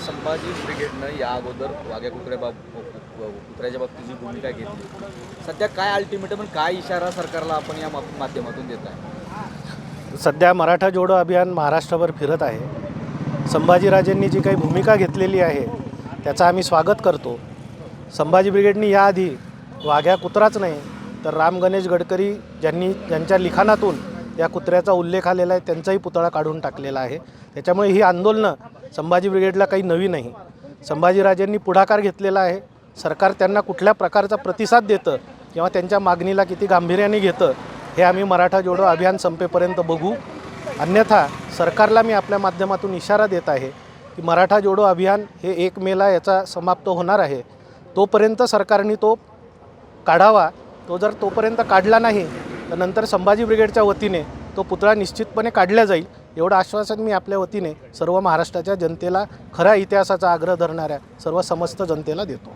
संभाजी ब्रिगेडनं या अगोदर वाघ्या कुत्र्याच्या बाबतीत जी भूमिका घेतली, सध्या काय अल्टिमेटम आणि काय इशारा सरकारला आपण या माध्यमातून देत आहे? सध्या मराठा जोडो अभियान महाराष्ट्रभर फिरत आहे. संभाजीराजेंनी जी काही भूमिका घेतलेली आहे त्याचं आम्ही स्वागत करतो. संभाजी ब्रिगेडनी याआधी वाघ्या कुत्राच नाही तर राम गणेश गडकरी ज्यांच्या लिखाणातून या कुत्र्याचा उल्लेख आलेला आहे त्यांचाही पुतळा काढून टाकलेला आहे. त्याच्यामुळे ही आंदोलनं संभाजी ब्रिगेडला काही नवी नाही. संभाजीराजेंनी पुढाकार घेतलेला आहे. सरकार त्यांना कुठल्या प्रकारचा प्रतिसाद देतं किंवा त्यांच्या मागणीला किती गांभीर्याने घेतं हे आम्ही मराठा जोडो अभियान संपेपर्यंत बघू. अन्यथा सरकारला मी आपल्या माध्यमातून इशारा देत आहे की मराठा जोडो अभियान हे 1 मेला याचा समाप्त होणार आहे. तोपर्यंत सरकारने तो काढावा. तो जर तोपर्यंत काढला नाही तर नंतर संभाजी ब्रिगेडच्या वतीने तो पुतळा निश्चितपणे काढला जाईल एवढं आश्वासन मी आपल्या वतीने सर्व महाराष्ट्राच्या जनतेला, खऱ्या इतिहासाचा आग्रह धरणाऱ्या सर्व समस्त जनतेला देतो.